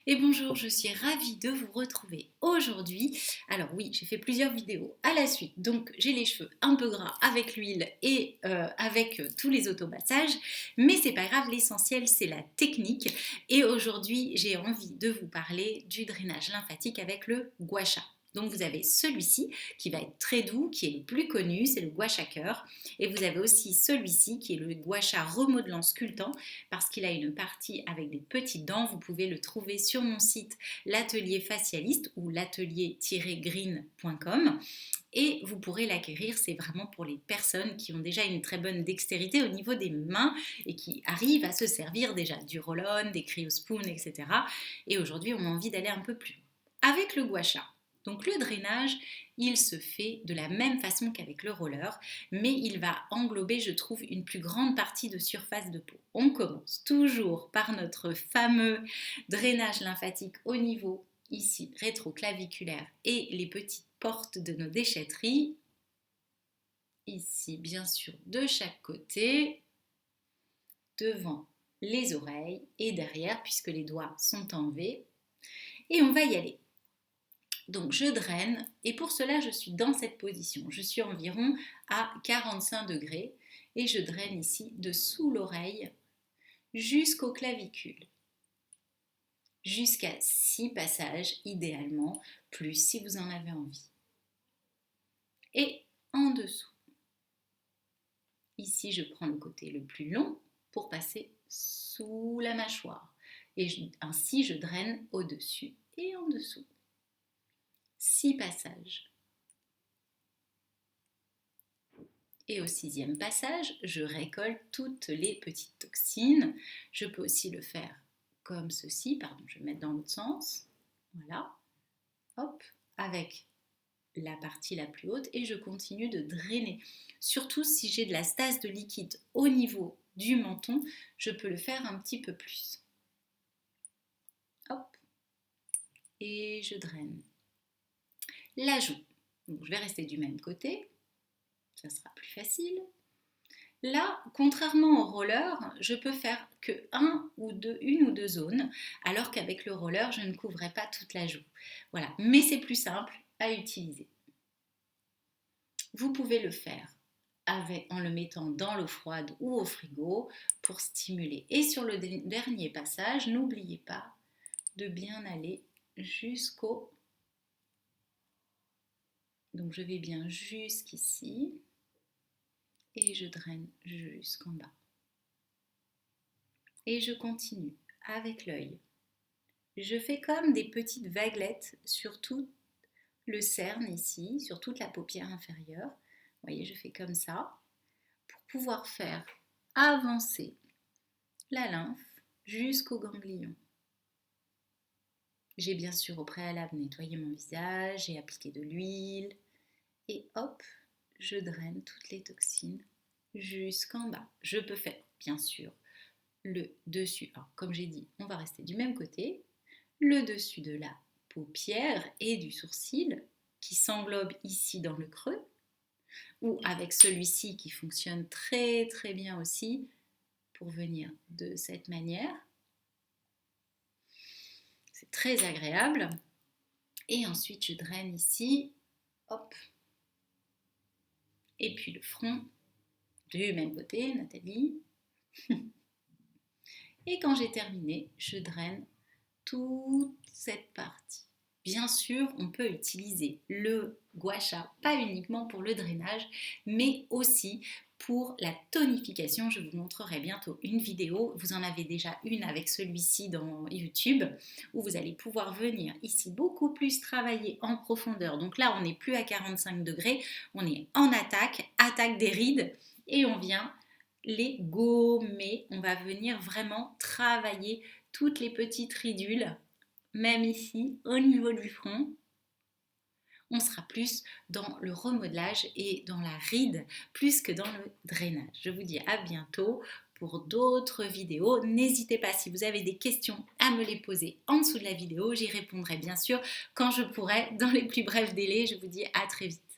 Et bonjour, je suis ravie de vous retrouver aujourd'hui. Alors oui, j'ai fait plusieurs vidéos à la suite, donc j'ai les cheveux un peu gras avec l'huile et avec tous les automassages, mais c'est pas grave, l'essentiel c'est la technique. Et aujourd'hui, j'ai envie de vous parler du drainage lymphatique avec le gua sha. Donc vous avez celui-ci qui va être très doux, qui est le plus connu, c'est le gua sha cœur. Et vous avez aussi celui-ci qui est le gua sha remodelant sculptant parce qu'il a une partie avec des petites dents. Vous pouvez le trouver sur mon site l'atelier facialiste ou l'atelier-green.com et vous pourrez l'acquérir. C'est vraiment pour les personnes qui ont déjà une très bonne dextérité au niveau des mains et qui arrivent à se servir déjà du roll-on, des cryospoons, etc. Et aujourd'hui, on a envie d'aller un peu plus loin. Avec le gua sha, donc le drainage, il se fait de la même façon qu'avec le roller, mais il va englober, je trouve, une plus grande partie de surface de peau. On commence toujours par notre fameux drainage lymphatique au niveau ici rétroclaviculaire et les petites portes de nos déchetteries. Ici, bien sûr, de chaque côté, devant les oreilles et derrière, puisque les doigts sont enlevés. Et on va y aller. Donc je draine et pour cela je suis dans cette position. Je suis environ à 45 degrés et je draine ici de sous l'oreille jusqu'aux clavicules. Jusqu'à 6 passages idéalement, plus si vous en avez envie. Et en dessous. Ici je prends le côté le plus long pour passer sous la mâchoire. Et ainsi je draine au-dessus et en dessous. 6 passages. Et au 6e passage, je récolte toutes les petites toxines. Je peux aussi le faire comme ceci, pardon, je vais mettre dans l'autre sens. Voilà, hop, avec la partie la plus haute et je continue de drainer. Surtout si j'ai de la stase de liquide au niveau du menton, je peux le faire un petit peu plus. Hop, et je draine. La joue, donc je vais rester du même côté, ça sera plus facile. Là, contrairement au roller, je peux faire que une ou deux zones, alors qu'avec le roller, je ne couvrais pas toute la joue. Voilà, mais c'est plus simple à utiliser. Vous pouvez le faire en le mettant dans l'eau froide ou au frigo pour stimuler. Et sur le dernier passage, n'oubliez pas de bien aller jusqu'au... Donc je vais bien jusqu'ici et je draine jusqu'en bas. Et je continue avec l'œil. Je fais comme des petites vaguelettes sur tout le cerne ici, sur toute la paupière inférieure. Vous voyez, je fais comme ça pour pouvoir faire avancer la lymphe jusqu'au ganglion. J'ai bien sûr au préalable nettoyé mon visage, j'ai appliqué de l'huile et hop, je draine toutes les toxines jusqu'en bas. Je peux faire bien sûr le dessus. Alors, comme j'ai dit, on va rester du même côté. Le dessus de la paupière et du sourcil qui s'englobe ici dans le creux ou avec celui-ci qui fonctionne très très bien aussi pour venir de cette manière. C'est très agréable. Et ensuite je draine ici, hop. Et puis le front du même côté, Nathalie. Et quand j'ai terminé, je draine toute cette partie. Bien sûr, on peut utiliser le gua sha, pas uniquement pour le drainage, mais aussi pour la tonification. Je vous montrerai bientôt une vidéo. Vous en avez déjà une avec celui-ci dans YouTube, où vous allez pouvoir venir ici beaucoup plus travailler en profondeur. Donc là, on n'est plus à 45 degrés, on est en attaque des rides, et on vient les gommer. On va venir vraiment travailler toutes les petites ridules, même ici au niveau du front. On sera plus dans le remodelage et dans la ride plus que dans le drainage. Je vous dis à bientôt pour d'autres vidéos. N'hésitez pas, si vous avez des questions, à me les poser en dessous de la vidéo. J'y répondrai bien sûr quand je pourrai dans les plus brefs délais. Je vous dis à très vite.